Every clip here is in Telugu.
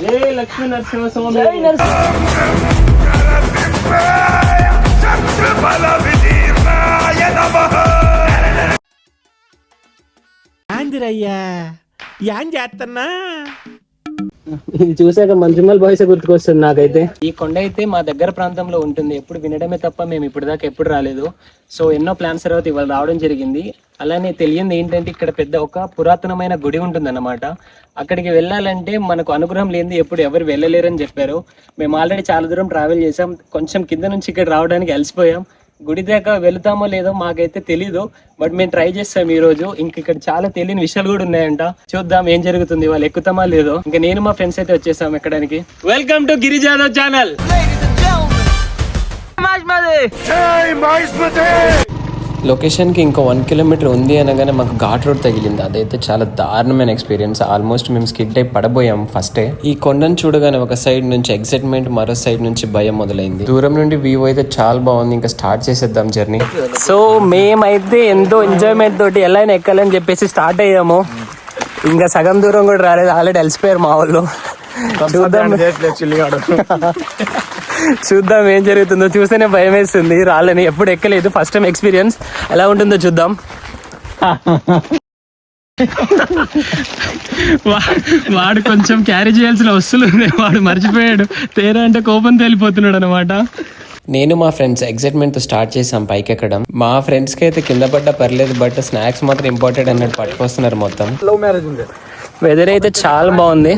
జై లక్ష్మీ నరసింహ స్వామి. యాందిరయ్యా ఏం చేస్తున్నా? ఇది చూసాక మంజుమల్ బాయ్స్ గుర్తుకొస్తుంది నాకైతే. ఈ కొండ అయితే మా దగ్గర ప్రాంతంలో ఉంటుంది, ఎప్పుడు వినడమే తప్ప మేము ఇప్పటిదాకా ఎప్పుడు రాలేదు. సో ఎన్నో ప్లాన్స్ తర్వాత ఇవాళ రావడం జరిగింది. అలానే తెలియంది ఏంటంటే ఇక్కడ పెద్ద ఒక పురాతనమైన గుడి ఉంటుందన్నమాట. అక్కడికి వెళ్ళాలంటే మనకు అనుగ్రహం లేనిది ఎప్పుడు ఎవరు వెళ్ళలేరని చెప్పారు. మేము ఆల్రెడీ చాలా దూరం ట్రావెల్ చేసాం, కొంచెం కింద నుంచి ఇక్కడ రావడానికి అలసిపోయాం. గుడి దాకా వెళుతామో లేదో మాకైతే తెలీదు, బట్ మేము ట్రై చేస్తాం ఈ రోజు. ఇంక ఇక్కడ చాలా తెలియని విషయాలు కూడా ఉన్నాయంట, చూద్దాం ఏం జరుగుతుంది, వాళ్ళు ఎక్కుతామా లేదో. ఇంకా నేను మా ఫ్రెండ్స్ అయితే వచ్చేసాం ఎక్కడానికి. Welcome to Giri Jadhav channel. లొకేషన్కి ఇంకో 1 కిలోమీటర్ ఉంది అనగానే మాకు ఘాట్ రోడ్ తగిలింది. అదైతే చాలా దారుణమైన ఎక్స్పీరియన్స్. ఆల్మోస్ట్ మేము స్కిడ్ అయి పడబోయాం ఫస్టే. ఈ కొండను చూడగానే ఒక సైడ్ నుంచి ఎక్సైట్మెంట్, మరో సైడ్ నుంచి భయం మొదలైంది. దూరం నుండి వ్యూ అయితే చాలా బాగుంది. ఇంకా స్టార్ట్ చేసేద్దాం జర్నీ. సో మేమైతే ఎంతో ఎంజాయ్మెంట్ తోటి ఎలా అయినా ఎక్కాలని చెప్పేసి స్టార్ట్ అయ్యాము. ఇంకా సగం దూరం కూడా రాలేదు, ఆల్రెడీ అలసిపోయారు మా వాళ్ళు. చూద్దాం ఏం జరుగుతుందో. చూస్తేనే భయం వేస్తుంది, రాలని ఎప్పుడు ఎక్కలేదు, ఫస్ట్ టైం ఎక్స్పీరియన్స్. ఎలా ఉంటుందో చూద్దాం. వాడు కొంచెం క్యారీ చేయాల్సిన వస్తువులు ఉన్నాయి, వాడు మర్చిపోయాడు. తేరా అంటే కోపం తేలిపోతున్నాడు అనమాట. నేను మా ఫ్రెండ్స్ ఎక్సైట్మెంట్ తో స్టార్ట్ చేసాం పైకి ఎక్కడం. మా ఫ్రెండ్స్ కి అయితే కింద పడ్డా పర్లేదు, బట్ స్నాక్స్ మాత్రం ఇంపార్టెంట్ అన్నట్టు పట్టుకొస్తున్నారు మొత్తం. వెదర్ అయితే చాలా బాగుంది,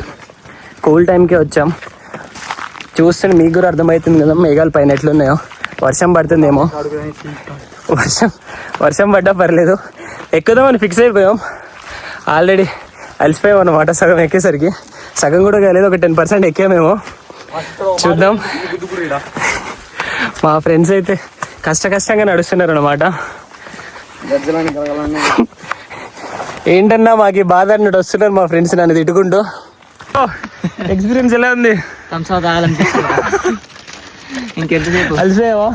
కూల్ టైంకి వచ్చాం. చూస్తే మీకు కూడా అర్థమవుతుంది కదా మేఘాలు పైన ఎట్లున్నాయో. వర్షం పడుతుందేమో, వర్షం పడ్డా పర్లేదు, ఎక్కుదామని ఫిక్స్ అయిపోయాం. ఆల్రెడీ అలసిపోయాం అన్నమాట సగం ఎక్కేసరికి. సగం కూడా కాలేదు, ఒక 10% ఎక్కామేమో. చూద్దాం. మా ఫ్రెండ్స్ అయితే కష్టంగా నడుస్తున్నారు అన్నమాట. ఏంటన్నా మాకు ఈ బాధ అన్నట్టు వస్తున్నారు మా ఫ్రెండ్స్ నన్ను తిట్టుకుంటూ. ఎక్స్పీరియన్స్ ఎలా ఉంది? అలసిపోయావా?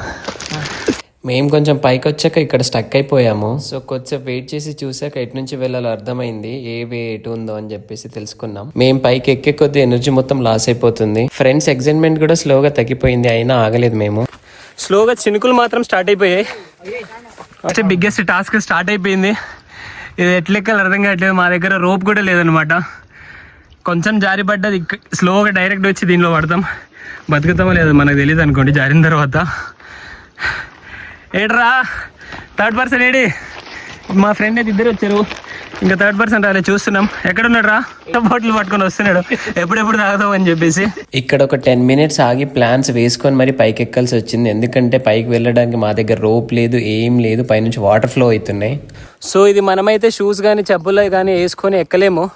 మేము కొంచెం పైకి వచ్చాక ఇక్కడ స్టక్ అయిపోయాము. సో కొంచెం వెయిట్ చేసి చూసాక ఎటు నుంచి వెళ్ళాలో అర్థమైంది, ఏ వే ఎటు ఉందో అని చెప్పేసి తెలుసుకున్నాం. మేము పైకి ఎక్కే కొద్ది ఎనర్జీ మొత్తం లాస్ అయిపోతుంది. ఫ్రెండ్స్ ఎక్సైట్మెంట్ కూడా స్లోగా తగ్గిపోయింది, అయినా ఆగలేదు మేము. స్లోగా చినుకులు మాత్రం స్టార్ట్ అయిపోయాయి. బిగ్గెస్ట్ టాస్క్ స్టార్ట్ అయిపోయింది. ఇది ఎట్లెక్కాలి అర్థం కావట్లేదు. మా దగ్గర రోప్ కూడా లేదనమాట. కొంచెం జారి పడ్డది, స్లోగా డైరెక్ట్ వచ్చి దీనిలో పడతాం. బతుకుతామో లేదో మనకు తెలియదు అనుకోండి జారిన తర్వాత. ఏడ్రా థర్డ్ పర్సన్ ఏడి? మా ఫ్రెండ్ అయితే ఇద్దరు వచ్చారు, ఇంకా థర్డ్ పర్సన్ రాలే. చూస్తున్నాం ఎక్కడున్నాడు రా, బాటిల్ పట్టుకొని వస్తున్నాడు ఎప్పుడెప్పుడు తాగుతాం అని చెప్పేసి. ఇక్కడ ఒక 10 మినిట్స్ ఆగి ప్లాన్స్ వేసుకొని మరి పైకి ఎక్కాల్సి వచ్చింది. ఎందుకంటే పైకి వెళ్ళడానికి మా దగ్గర రోప్ లేదు, ఏం లేదు, పైనుంచి వాటర్ ఫ్లో అవుతున్నాయి. సో ఇది మనమైతే షూస్ కానీ చెప్పులు కానీ వేసుకొని ఎక్కలేము.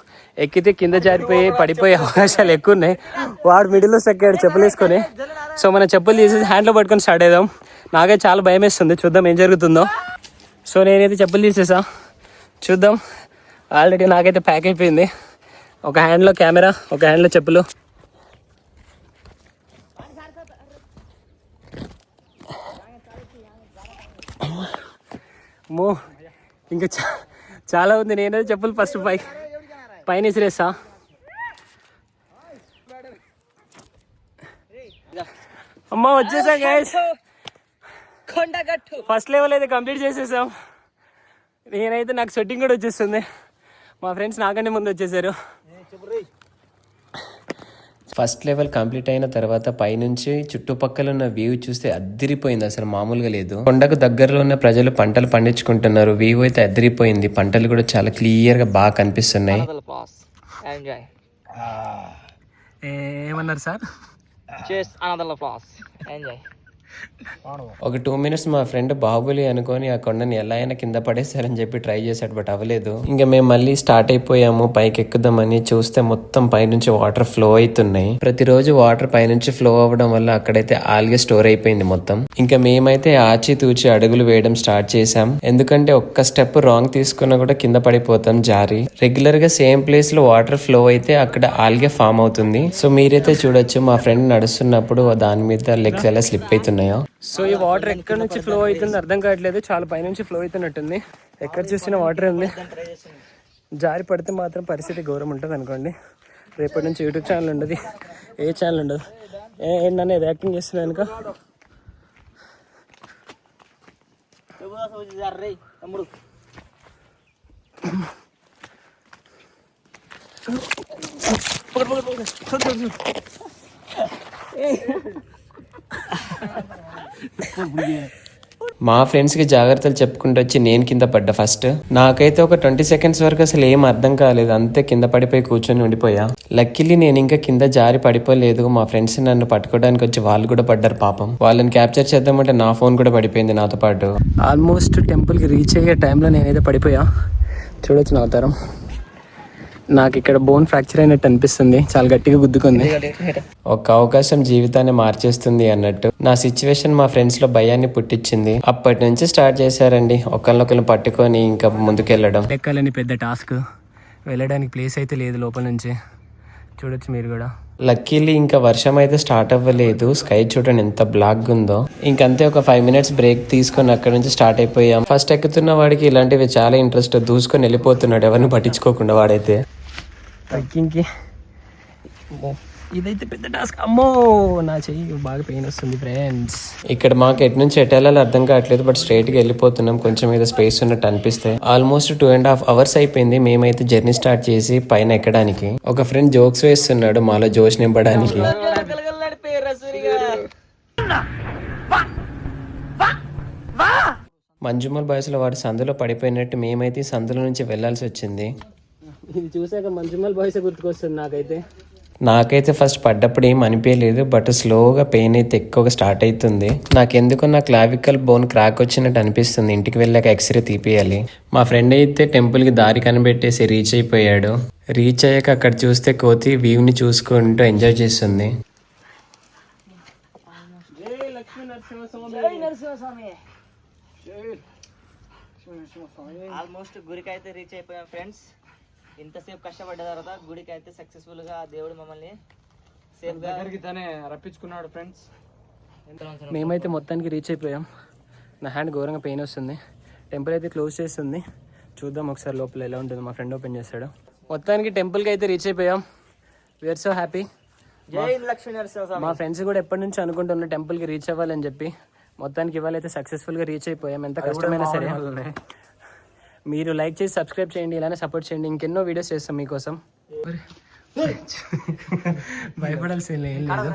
ఎక్కితే కింద జారిపోయి పడిపోయే అవకాశాలు ఎక్కువ ఉన్నాయి. వాడు మిడిల్లో ఎక్కాడు చెప్పులు వేసుకొని. సో మన చెప్పులు తీసేసి హ్యాండ్లో పట్టుకొని స్టార్ట్ అవుదాం. నాకే చాలా భయం వేస్తుంది, చూద్దాం ఏం జరుగుతుందో. సో నేనైతే చెప్పులు తీసేసా, చూద్దాం. ఆల్రెడీ నాకైతే ప్యాక్ అయిపోయింది. ఒక హ్యాండ్లో కెమెరా, ఒక హ్యాండ్లో చెప్పులు. ఇంకా చాలా ఉంది. నేనైతే చెప్పులు ఫస్ట్ పైన విసిరేస్తా. అమ్మా వచ్చేసాం గైస్, ఫస్ట్ లెవెల్ అయితే కంప్లీట్ చేసేసాం. నేనైతే నాకు సెట్టింగ్ కూడా వచ్చేస్తుంది. మా ఫ్రెండ్స్ నాకంటే ముందు వచ్చేసారు. ఫస్ట్ లెవెల్ కంప్లీట్ అయిన తర్వాత పైనుంచి చుట్టుపక్కల ఉన్న వ్యూ చూస్తే అద్దరిపోయింది, అసలు మామూలుగా లేదు. కొండకు దగ్గరలో ఉన్న ప్రజలు పంటలు పండించుకుంటున్నారు. వ్యూ అయితే అద్దరిపోయింది, పంటలు కూడా చాలా క్లియర్ గా బాగా కనిపిస్తున్నాయి. ఏమన్నారు సార్? ఒక 2 మినిట్స్ మా ఫ్రెండ్ బాహుబలి అనుకొని ఆ కొండని ఎలా అయినా కింద పడేసారని చెప్పి ట్రై చేశాడు, బట్ అవ్వలేదు. ఇంకా మేము మళ్ళీ స్టార్ట్ అయిపోయాము పైకి ఎక్కుదామని. చూస్తే మొత్తం పైనుంచి వాటర్ ఫ్లో అవుతున్నాయి. ప్రతిరోజు వాటర్ పైనుంచి ఫ్లో అవ్వడం వల్ల అక్కడైతే ఆల్గే స్టోర్ అయిపోయింది మొత్తం. ఇంకా మేమైతే ఆచితూచి అడుగులు వేయడం స్టార్ట్ చేసాం. ఎందుకంటే ఒక్క స్టెప్ రాంగ్ తీసుకున్నా కూడా కింద పడిపోతాం జారి. రెగ్యులర్ గా సేమ్ ప్లేస్ లో వాటర్ ఫ్లో అయితే అక్కడ ఆల్గే ఫామ్ అవుతుంది. సో మీరైతే చూడొచ్చు, మా ఫ్రెండ్ నడుస్తున్నప్పుడు దాని మీద లెగ్స్ ఎలా స్లిప్ అవుతున్నాయి. ఉన్నాయో. సో ఈ వాటర్ ఎక్కడి నుంచి ఫ్లో అవుతుంది అర్థం కావట్లేదు, చాలా పైనుంచి ఫ్లో అవుతున్నట్టుంది. ఎక్కడ చూసినా వాటర్ ఉంది. జారి పడితే మాత్రం పరిస్థితి ఘోరం ఉంటుంది అనుకోండి. రేపటి నుంచి యూట్యూబ్ ఛానల్ ఉండదు, ఏ ఛానల్ ఉండదు. ఏంటన్నా ఇది యాక్టింగ్ చేస్తున్నాను కనుక. మా ఫ్రెండ్స్కి జాగ్రత్తలు చెప్పుకుంటూ వచ్చి నేను కింద పడ్డా. ఫస్ట్ నాకైతే ఒక 20 seconds వరకు అసలు ఏం అర్థం కాలేదు, అంతే కింద పడిపోయి కూర్చొని ఉండిపోయా. లక్కీలీ నేను ఇంకా కింద జారి పడిపోలేదు. మా ఫ్రెండ్స్ నన్ను పట్టుకోవడానికి వచ్చి వాళ్ళు కూడా పడ్డారు పాపం. వాళ్ళని క్యాప్చర్ చేద్దామంటే నా ఫోన్ కూడా పడిపోయింది నాతో పాటు. ఆల్మోస్ట్ టెంపుల్కి రీచ్ అయ్యే టైంలో నేనైతే పడిపోయా. చూడొచ్చు నా అవతారం. నాకు ఇక్కడ బోన్ ఫ్రాక్చర్ అయినట్టు అనిపిస్తుంది, చాలా గట్టిగా గుద్దుకుంది. ఒక అవకాశం జీవితాన్ని మార్చేస్తుంది అన్నట్టు నా సిచ్యువేషన్ మా ఫ్రెండ్స్ లో భయాన్ని పుట్టించింది. అప్పటి నుంచి స్టార్ట్ చేశారండి ఒకరినొకరిని పట్టుకొని ఇంకా ముందుకెళ్ళడం. ఎక్కాలని పెద్ద టాస్క్, వెళ్ళడానికి ప్లేస్ అయితే లేదు లోపల నుంచి. చూడొచ్చు మీరు కూడా. లక్కీలీ ఇంకా వర్షం అయితే స్టార్ట్ అవ్వలేదు. స్కై చూడండి ఎంత బ్లాక్ ఉందో. ఇంకంతే ఒక 5 minutes బ్రేక్ తీసుకొని అక్కడ నుంచి స్టార్ట్ అయిపోయాం. ఫస్ట్ ఎక్కుతున్న వాడికి ఇలాంటివి చాలా ఇంట్రెస్ట్, దూసుకొని వెళ్ళిపోతున్నాడు ఎవరిని పట్టించుకోకుండా వాడైతే. ట్రెక్కింగ్కి ఇదైతే పెద్ద టాస్క్. అమ్మో నా చెయ్యి బాగా పెయిన్ వస్తుంది ఫ్రెండ్స్. ఇక్కడ మాకు ఎటు నుంచి ఎటు వెళ్ళాలో అర్థం కావట్లేదు, బట్ స్ట్రైట్ గా వెళ్ళిపోతున్నాం. కొంచెం మీద స్పేస్ ఉన్నట్టు అనిపిస్తే. ఆల్మోస్ట్ 2.5 hours అయిపోయింది మేమైతే జర్నీ స్టార్ట్ చేసి పైన ఎక్కడానికి. ఒక ఫ్రెండ్ జోక్స్ వేస్తున్నాడు మాలో జోష్ నింపడానికి. మంజుమల్ బాయ్స్ లో వాడు సందులో పడిపోయినట్టు మేమైతే సందులో నుంచి వెళ్లాల్సి వచ్చింది. ఇది చూసాక మంజుమల్ బాయ్స్ గుర్తుకొస్తుంది నాకైతే ఫస్ట్ పడ్డప్పుడు ఏం అనిపించలేదు, బట్ స్లోగా పెయిన్ అయితే ఎక్కువగా స్టార్ట్ అవుతుంది. నాకెందుకు నా క్లావికల్ బోన్ క్రాక్ వచ్చినట్టు అనిపిస్తుంది. ఇంటికి వెళ్ళాక ఎక్స్రే తీపియాలి. మా ఫ్రెండ్ అయితే టెంపుల్కి దారి కనిపెట్టేసి రీచ్ అయిపోయాడు. రీచ్ అయ్యాక అక్కడ చూస్తే కోతి వ్యూని చూసుకుంటూ ఎంజాయ్ చేస్తుంది. ఆల్మోస్ట్ గుడికి అయితే రీచ్ అయిపోయాం ఫ్రెండ్స్. ఇంతసేపు కష్టపడ్డ తర్వాత గుడికి అయితే సక్సెస్ఫుల్ గా దేవుడు మమ్మల్ని సేఫ్ గా రప్పించుకున్నాడు ఫ్రెండ్స్. మేమైతే మొత్తానికి రీచ్ అయిపోయాం. నా హ్యాండ్ ఘోరంగా పెయిన్ వస్తుంది. టెంపుల్ అయితే క్లోజ్ చేస్తుంది, చూద్దాం ఒకసారి లోపల ఎలా ఉంటుంది. మా ఫ్రెండ్ ఓపెన్ చేస్తాడు. మొత్తానికి టెంపుల్కి అయితే రీచ్ అయిపోయాం. We are so happy. జై లక్ష్మీ నరసింహ. మా ఫ్రెండ్స్ కూడా ఎప్పటి నుంచి అనుకుంటున్న టెంపుల్కి రీచ్ అవ్వాలని చెప్పి. మొత్తానికి ఇవాళ అయితే సక్సెస్ఫుల్గా రీచ్ అయిపోయాం. ఎంత కష్టమైనా సరే మీరు లైక్ చేసి సబ్స్క్రైబ్ చేయండి, ఇలానే సపోర్ట్ చేయండి. ఇంకెన్నో వీడియోస్ చేస్తాం మీకోసం. భయపడాల్సిన ఏం లేదు,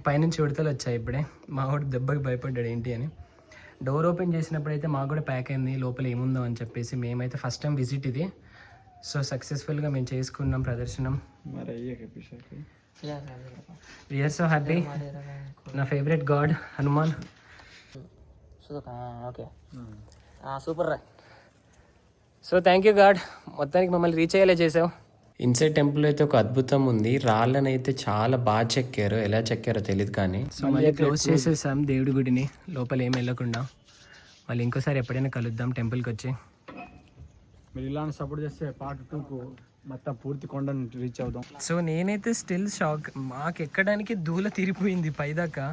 పైనుంచి ఉడతలు వచ్చాయి ఇప్పుడే. మా వాడు దెబ్బకి భయపడ్డాడు ఏంటి అని. డోర్ ఓపెన్ చేసినప్పుడు అయితే మాకు కూడా ప్యాక్ అయింది లోపల ఏముందో అని చెప్పేసి. మేమైతే ఫస్ట్ టైం విజిట్ ఇది. సో సక్సెస్ఫుల్గా మేము చేసుకున్నాం ప్రదర్శనం. We're so happy. నా favourite god Hanuman. Okay super రా. సో థ్యాంక్ యూ గాడ్, మొత్తానికి మమ్మల్ని రీచ్ అయ్యేలా చేసావు. ఇన్సైడ్ టెంపుల్ అయితే ఒక అద్భుతం ఉంది. రాళ్ళని అయితే చాలా బాగా చెక్కారు, ఎలా చెక్కారో తెలియదు కానీ. సో మళ్ళీ క్లోజ్ చేసేసాం దేవుడి గుడిని, లోపల ఏం వెళ్ళకుండా. మళ్ళీ ఇంకోసారి ఎప్పుడైనా కలుద్దాం టెంపుల్కి వచ్చి. మీరు ఇలానే సపోర్ట్ చేస్తే పార్ట్ 2కు మొత్తం పూర్తి కొండను రీచ్ అవుదాం. సో నేనైతే స్టిల్ షాక్. మాకు ఎక్కడానికి దూల తీరిపోయింది పైదాకా,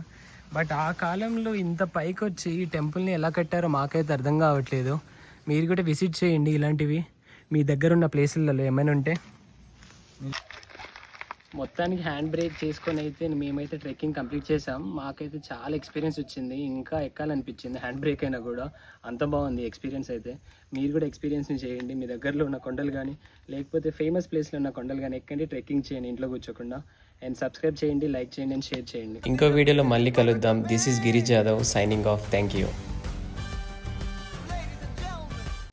బట్ ఆ కాలంలో ఇంత పైకి వచ్చి ఈ టెంపుల్ని ఎలా కట్టారో మాకైతే అర్థం కావట్లేదు. మీరు కూడా విజిట్ చేయండి ఇలాంటివి మీ దగ్గర ఉన్న ప్లేసులలో ఏమైనా ఉంటే. మొత్తానికి హ్యాండ్ బ్రేక్ చేసుకొని అయితే మేమైతే ట్రెక్కింగ్ కంప్లీట్ చేసాం. మాకైతే చాలా ఎక్స్పీరియన్స్ వచ్చింది, ఇంకా ఎక్కాలనిపించింది. హ్యాండ్ బ్రేక్ అయినా కూడా అంత బాగుంది ఎక్స్పీరియన్స్ అయితే. మీరు కూడా ఎక్స్పీరియన్స్ని చేయండి. మీ దగ్గరలో ఉన్న కొండలు కానీ లేకపోతే ఫేమస్ ప్లేస్లో ఉన్న కొండలు కానీ ఎక్కండి, ట్రెక్కింగ్ చేయండి ఇంట్లో కూర్చోకుండా. అండ్ సబ్స్క్రైబ్ చేయండి, లైక్ చేయండి అండ్ షేర్ చేయండి. ఇంకో వీడియోలో మళ్ళీ కలుద్దాం. This is Giriz Yadav signing off. Thank you.